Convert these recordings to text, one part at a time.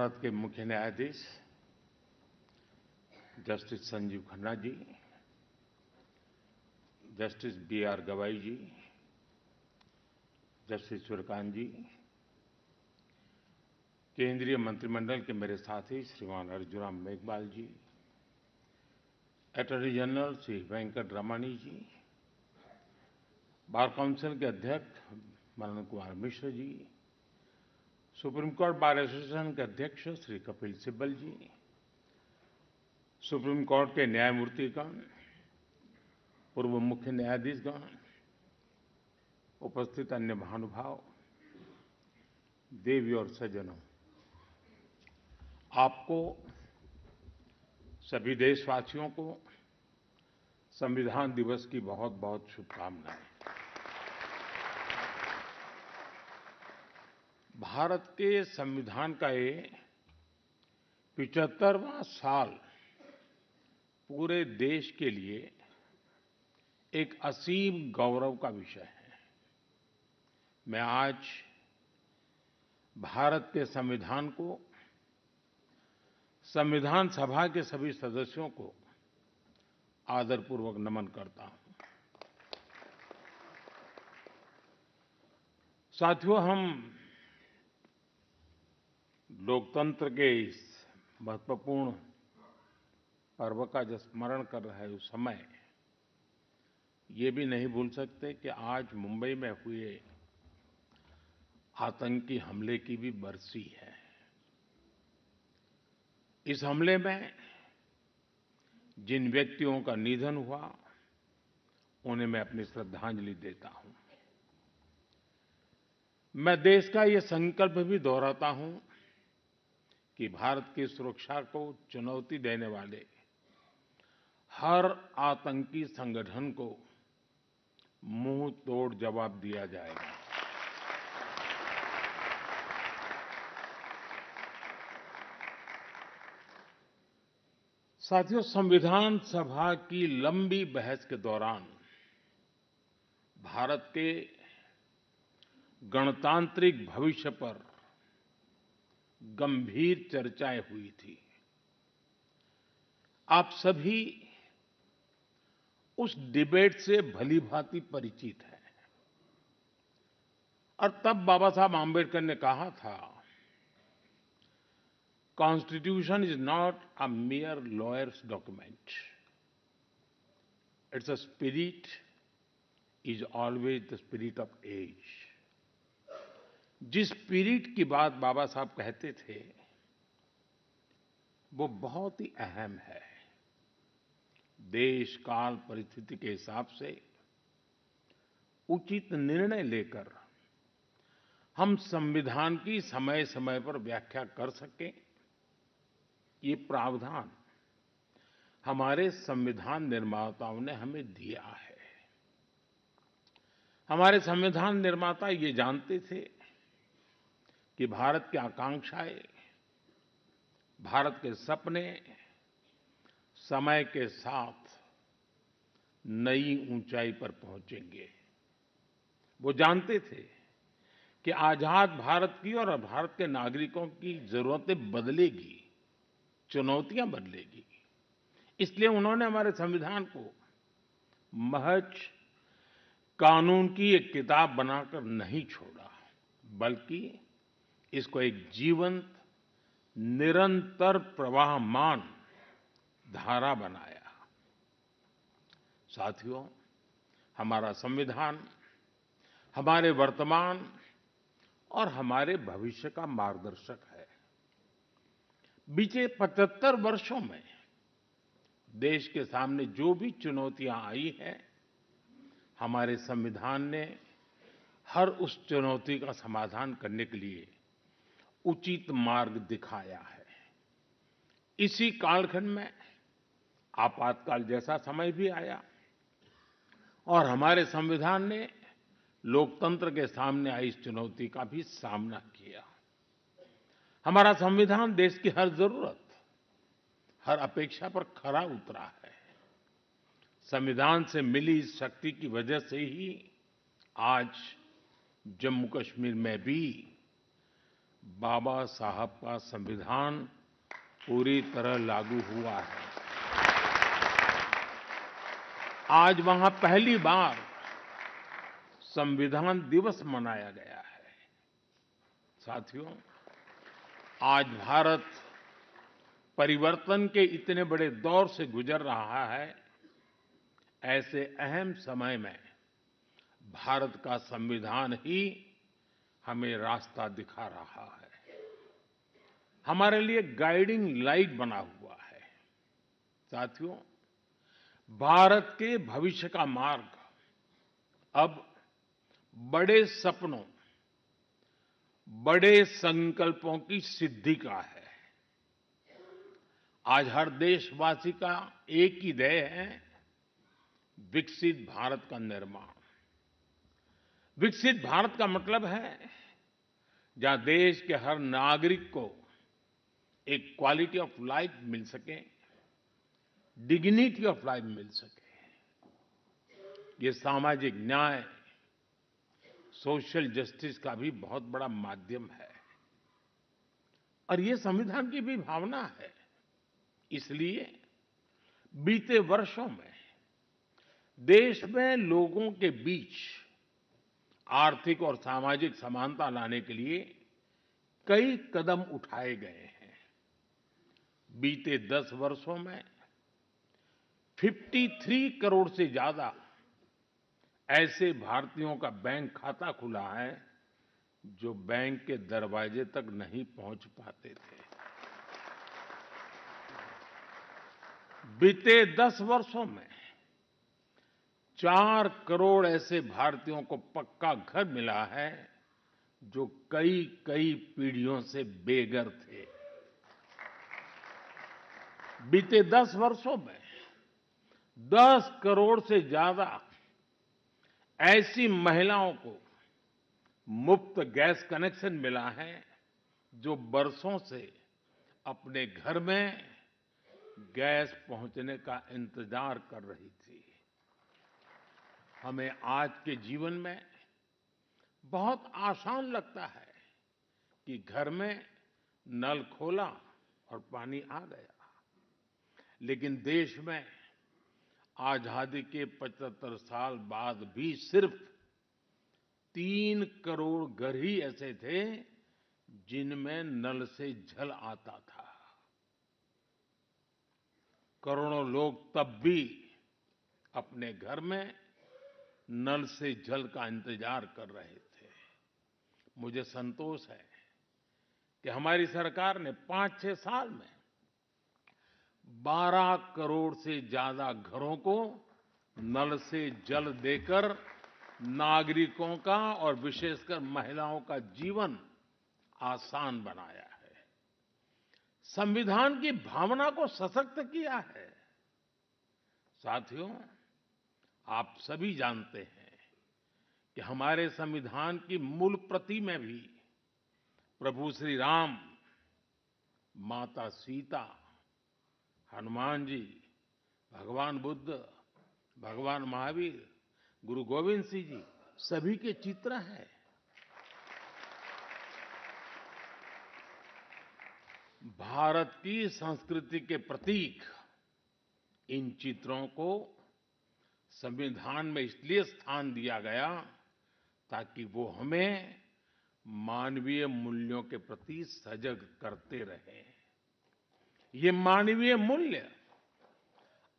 भारत के मुख्य न्यायाधीश justice Sanjeev Khanna ji, justice B.R. गवाई जी, जस्टिस सूर्यकांत जी, केंद्रीय मंत्रिमंडल के मेरे साथी श्रीमान अर्जुन राम मेघवाल जी, अटॉर्नी जनरल श्री वेंकट रमणी जी, बार काउंसिल के अध्यक्ष Manan Kumar Mishra ji, supreme court bar association के अध्यक्ष श्री कपिल सिब्बल जी, सुप्रीम कोर्ट के न्यायमूर्तिगण, पूर्व मुख्य न्यायाधीशगण, उपस्थित अन्य महानुभाव, देवी और सज्जनों, आपको सभी देशवासियों को संविधान दिवस की बहुत-बहुत शुभकामनाएं। भारत के संविधान का ये 75वां साल पूरे देश के लिए एक असीम गौरव का विषय है। मैं आज भारत के संविधान को, संविधान सभा के सभी सदस्यों को आदरपूर्वक नमन करता हूं। साथियों, हम लोकतंत्र के इस महत्वपूर्ण पर्व का जब स्मरण कर रहे उस समय ये भी नहीं भूल सकते कि आज मुंबई में हुए आतंकी हमले की भी बरसी है। इस हमले में जिन व्यक्तियों का निधन हुआ, उन्हें मैं अपनी श्रद्धांजलि देता हूं। मैं देश का ये संकल्प भी दोहराता हूं कि भारत की सुरक्षा को चुनौती देने वाले हर आतंकी संगठन को मुंह तोड़ जवाब दिया जाएगा। साथियों, संविधान सभा की लंबी बहस के दौरान भारत के गणतांत्रिक भविष्य पर गंभीर चर्चाएं हुई थी। आप सभी उस डिबेट से भलीभांति परिचित हैं और तब बाबा साहब आम्बेडकर ने कहा था, constitution is not a mere lawyer's document. Its spirit is always the spirit of age. जिस स्पिरिट की बात बाबा साहब कहते थे, वो बहुत ही अहम है। देश काल परिस्थिति के हिसाब से उचित निर्णय लेकर हम संविधान की समय-समय पर व्याख्या कर सकें, ये प्रावधान हमारे संविधान निर्माताओं ने हमें दिया है। हमारे संविधान निर्माता ये जानते थे कि भारत की आकांक्षाएं, भारत के सपने समय के साथ नई ऊंचाई पर पहुंचेंगे। वो जानते थे कि आजाद भारत की और भारत के नागरिकों की जरूरतें बदलेगी, चुनौतियां बदलेगी। इसलिए उन्होंने हमारे संविधान को महज कानून की एक किताब बनाकर नहीं छोड़ा, बल्कि इसको एक जीवंत, निरंतर प्रवाहमान धारा बनाया। साथियों, हमारा संविधान हमारे वर्तमान और हमारे भविष्य का मार्गदर्शक है। बीते 75 वर्षों में देश के सामने जो भी चुनौतियां आई हैं, हमारे संविधान ने हर उस चुनौती का समाधान करने के लिए उचित मार्ग दिखाया है। इसी कालखंड में आपातकाल जैसा समय भी आया और हमारे संविधान ने लोकतंत्र के सामने आई इस चुनौती का भी सामना किया। हमारा संविधान देश की हर जरूरत, हर अपेक्षा पर खरा उतरा है। संविधान से मिली इस शक्ति की वजह से ही आज जम्मू कश्मीर में भी बाबा साहब का संविधान पूरी तरह लागू हुआ है। आज वहां पहली बार संविधान दिवस मनाया गया है। साथियों, आज भारत परिवर्तन के इतने बड़े दौर से गुजर रहा है। ऐसे अहम समय में भारत का संविधान ही हमें रास्ता दिखा रहा है, हमारे लिए गाइडिंग लाइट बना हुआ है। साथियों, भारत के भविष्य का मार्ग अब बड़े सपनों, बड़े संकल्पों की सिद्धि का है। आज हर देशवासी का एक ही ध्येय है, विकसित भारत का निर्माण। विकसित भारत का मतलब है जहां देश के हर नागरिक को एक क्वालिटी ऑफ लाइफ मिल सके, डिग्निटी ऑफ लाइफ मिल सके। ये सामाजिक न्याय, सोशल जस्टिस का भी बहुत बड़ा माध्यम है और ये संविधान की भी भावना है। इसलिए बीते वर्षों में देश में लोगों के बीच आर्थिक और सामाजिक समानता लाने के लिए कई कदम उठाए गए हैं। बीते 10 वर्षों में 53 करोड़ से ज्यादा ऐसे भारतीयों का बैंक खाता खुला है जो बैंक के दरवाजे तक नहीं पहुंच पाते थे। बीते 10 वर्षों में 4 करोड़ ऐसे भारतीयों को पक्का घर मिला है जो कई कई पीढ़ियों से बेघर थे। बीते 10 वर्षों में 10 करोड़ से ज्यादा ऐसी महिलाओं को मुफ्त गैस कनेक्शन मिला है जो बरसों से अपने घर में गैस पहुंचने का इंतजार कर रही थी। हमें आज के जीवन में बहुत आसान लगता है कि घर में नल खोला और पानी आ गया, लेकिन देश में आजादी के 75 साल बाद भी सिर्फ 3 करोड़ घर ही ऐसे थे जिनमें नल से जल आता था। करोड़ों लोग तब भी अपने घर में नल से जल का इंतजार कर रहे थे। मुझे संतोष है कि हमारी सरकार ने 5-6 साल में 12 करोड़ से ज्यादा घरों को नल से जल देकर नागरिकों का और विशेषकर महिलाओं का जीवन आसान बनाया है, संविधान की भावना को सशक्त किया है। साथियों, आप सभी जानते हैं कि हमारे संविधान की मूल प्रति में भी प्रभु श्री राम, माता सीता, हनुमान जी, भगवान बुद्ध, भगवान महावीर, गुरु गोविंद सिंह जी सभी के चित्र हैं। भारत की संस्कृति के प्रतीक इन चित्रों को संविधान में इसलिए स्थान दिया गया ताकि वो हमें मानवीय मूल्यों के प्रति सजग करते रहें। ये मानवीय मूल्य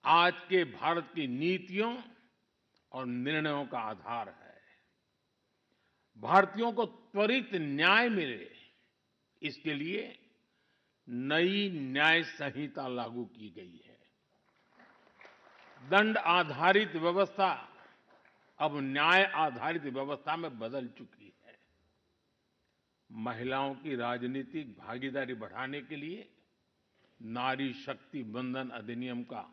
आज के भारत की नीतियों और निर्णयों का आधार है। भारतीयों को त्वरित न्याय मिले, इसके लिए नई न्याय संहिता लागू की गई है। दंड आधारित व्यवस्था अब न्याय आधारित व्यवस्था में बदल चुकी है। महिलाओं की राजनीतिक भागीदारी बढ़ाने के लिए नारी शक्ति बंधन अधिनियम का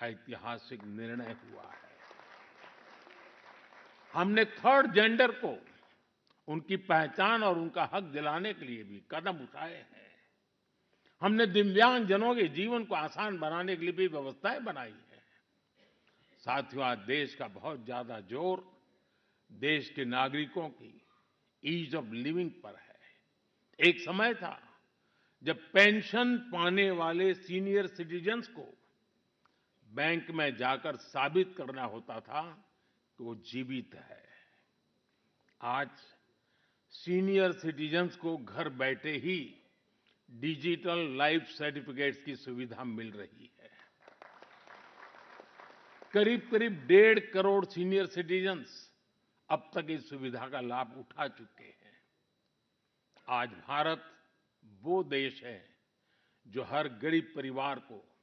ऐतिहासिक निर्णय हुआ है। हमने थर्ड जेंडर को उनकी पहचान और उनका हक दिलाने के लिए भी कदम उठाए हैं। हमने दिव्यांगजनों के जीवन को आसान बनाने के लिए भी व्यवस्थाएं बनाई हैं। साथियों, आज देश का बहुत ज्यादा जोर देश के नागरिकों की ईज ऑफ लिविंग पर है, एक समय था जब पेंशन पाने वाले सीनियर सिटीजन्स को बैंक में जाकर साबित करना होता था कि वो जीवित है। आज सीनियर सिटीजन्स को घर बैठे ही डिजिटल लाइफ सर्टिफिकेट्स की सुविधा मिल रही है। करीब-करीब 1.5 करोड़ सीनियर सिटीजन्स अब तक इस सुविधा का लाभ उठा चुके हैं। आज भारत वो देश है जो हर गरीब परिवार को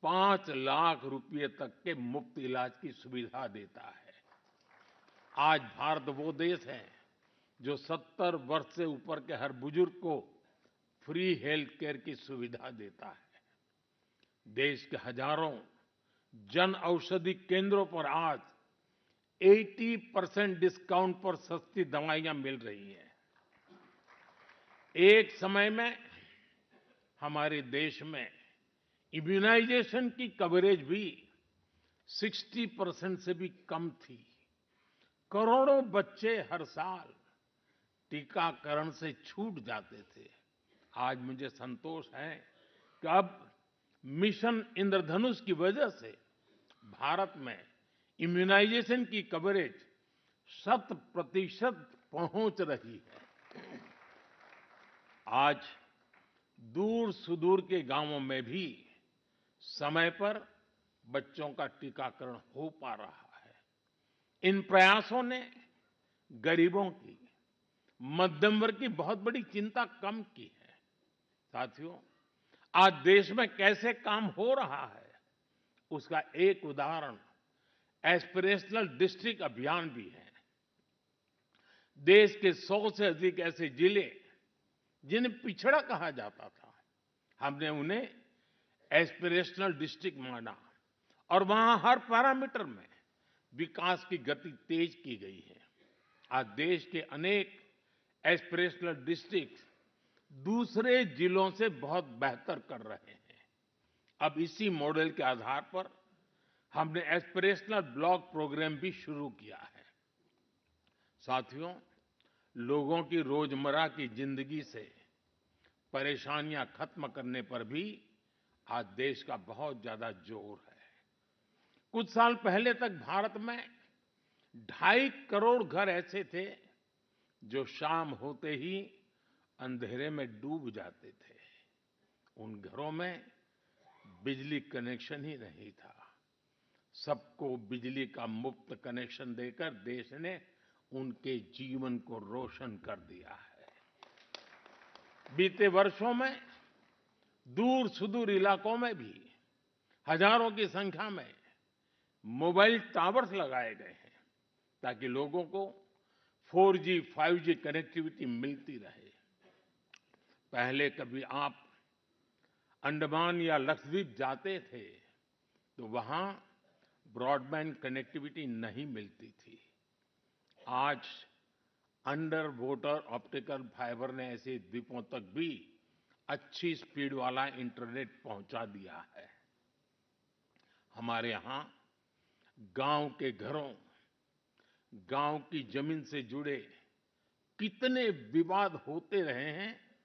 5 लाख रुपए तक के मुफ्त इलाज की सुविधा देता है। आज भारत वो देश है जो 70 वर्ष से ऊपर के हर बुजुर्ग को फ्री हेल्थ केयर की सुविधा देता है। देश के हजारों जन औषधि केंद्रों पर आज 80% डिस्काउंट पर सस्ती दवाइयां मिल रही हैं। एक समय में हमारे देश में इम्यूनाइजेशन की कवरेज भी 60% से भी कम थी। करोड़ों बच्चे हर साल टीकाकरण से छूट जाते थे। आज मुझे संतोष है कि अब मिशन इंद्रधनुष की वजह से भारत में इम्यूनाइजेशन की कवरेज 100% पहुंच रही है। आज दूर-सुदूर के गांवों में भी समय पर बच्चों का टीकाकरण हो पा रहा है। इन प्रयासों ने गरीबों की, मध्यम वर्ग की बहुत बड़ी चिंता कम की है। साथियों, आज देश में कैसे काम हो रहा है, उसका एक उदाहरण एस्पिरेशनल डिस्ट्रिक्ट अभियान भी है। देश के 100 से अधिक ऐसे जिले जिन्हें पिछड़ा कहा जाता था, हमने उन्हें एस्पिरेशनल डिस्ट्रिक्ट माना और वहां हर पैरामीटर में विकास की गति तेज की गई है। आज देश के अनेक एस्पिरेशनल डिस्ट्रिक्ट दूसरे जिलों से बहुत बेहतर कर रहे हैं। अब इसी मॉडल के आधार पर हमने एस्पिरेशनल ब्लॉक प्रोग्राम भी शुरू किया है। साथियों, लोगों की रोजमर्रा की जिंदगी से परेशानियां खत्म करने पर भी आज देश का बहुत ज्यादा जोर है। कुछ साल पहले तक भारत में 2.5 करोड़ घर ऐसे थे जो शाम होते ही अंधेरे में डूब जाते थे। उन घरों में बिजली कनेक्शन ही नहीं था। सबको बिजली का मुफ्त कनेक्शन देकर देश ने उनके जीवन को रोशन कर दिया है। बीते वर्षों में दूर-सुदूर इलाकों में भी हजारों की संख्या में मोबाइल टावर्स लगाए गए हैं ताकि लोगों को 4G, 5G कनेक्टिविटी मिलती रहे। पहले कभी आप अंडमान या लक्षद्वीप जाते थे तो वहां ब्रॉडबैंड कनेक्टिविटी नहीं मिलती थी। आज अंडर वाटर ऑप्टिकल फाइबर ने ऐसे द्वीपों तक भी अच्छी स्पीड वाला इंटरनेट पहुंचा दिया है। हमारे यहां गांव के घरों, गांव की जमीन से जुड़े कितने विवाद होते रहे हैं,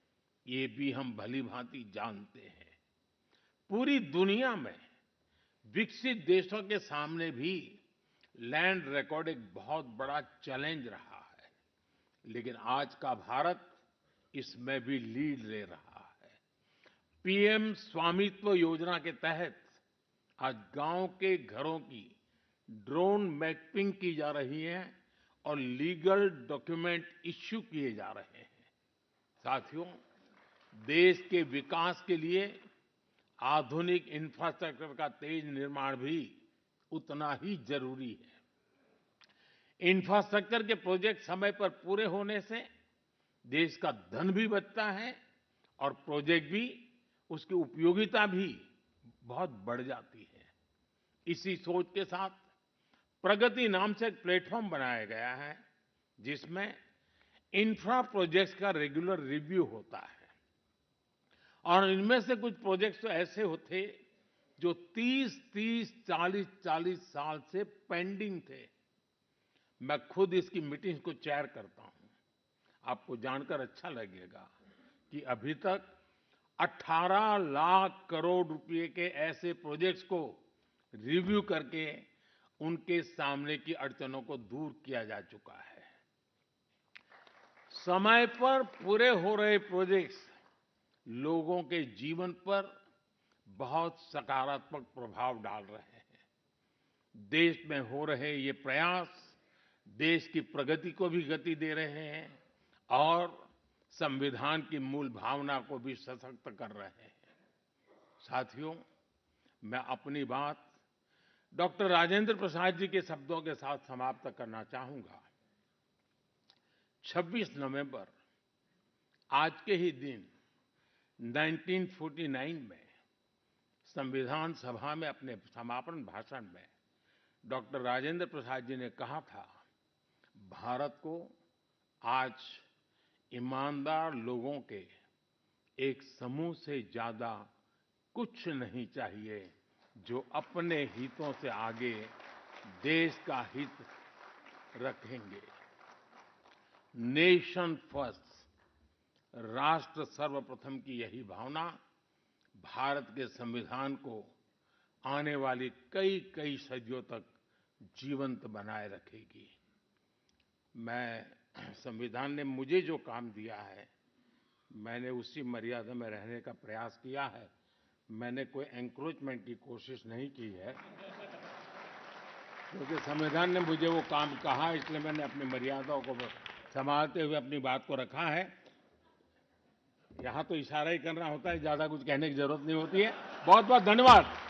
ये भी हम भली-भांति जानते हैं। पूरी दुनिया में विकसित देशों के सामने भी लैंड रिकॉर्ड एक बहुत बड़ा चैलेंज रहा है, लेकिन आज का भारत इसमें भी लीड ले रहा है। पीएम स्वामित्व योजना के तहत आज गांव के घरों की ड्रोन मैपिंग की जा रही है और लीगल डॉक्यूमेंट इश्यू किए जा रहे हैं। साथियों, देश के विकास के लिए आधुनिक इंफ्रास्ट्रक्चर का तेज निर्माण भी उतना ही जरूरी है। इंफ्रास्ट्रक्चर के प्रोजेक्ट समय पर पूरे होने से देश का धन भी बचता है और प्रोजेक्ट भी, उसकी उपयोगिता भी बहुत बढ़ जाती है। इसी सोच के साथ प्रगति नाम से एक प्लेटफॉर्म बनाया गया है जिसमें इंफ्रा प्रोजेक्ट्स का रेगुलर रिव्यू होता है और इनमें से कुछ प्रोजेक्ट्स तो ऐसे होते जो 30-30, 40-40 साल से पेंडिंग थे। मैं खुद इसकी मीटिंग्स को चेयर करता हूं। आपको जानकर अच्छा लगेगा कि अभी तक 18 लाख करोड़ रुपए के ऐसे प्रोजेक्ट्स को रिव्यू करके उनके सामने की अड़चनों को दूर किया जा चुका है। समय पर पूरे हो रहे प्रोजेक्ट्स लोगों के जीवन पर बहुत सकारात्मक प्रभाव डाल रहे हैं। देश में हो रहे ये प्रयास देश की प्रगति को भी गति दे रहे हैं और संविधान की मूल भावना को भी सशक्त कर रहे हैं। साथियों, मैं अपनी बात डॉक्टर राजेंद्र प्रसाद जी के शब्दों के साथ समाप्त करना चाहूंगा। 26 नवंबर आज के ही दिन 1949 में संविधान सभा में अपने समापन भाषण में डॉक्टर राजेंद्र प्रसाद जी ने कहा था, भारत को आज ईमानदार लोगों के एक समूह से ज्यादा कुछ नहीं चाहिए, जो अपने हितों से आगे देश का हित रखेंगे। नेशन फर्स्ट, राष्ट्र सर्वप्रथम की यही भावना भारत के संविधान को आने वाली कई कई सदियों तक जीवंत बनाए रखेगी। संविधान ने मुझे जो काम दिया है, मैंने उसी मर्यादा में रहने का प्रयास किया है। मैंने कोई एनक्रोचमेंट की कोशिश नहीं की है, क्योंकि संविधान ने मुझे वो काम कहा, इसलिए मैंने अपनी मर्यादाओं को संभालते हुए अपनी बात को रखा है। यहाँ तो इशारा ही करना होता है, ज्यादा कुछ कहने की जरूरत नहीं होती है। बहुत बहुत धन्यवाद।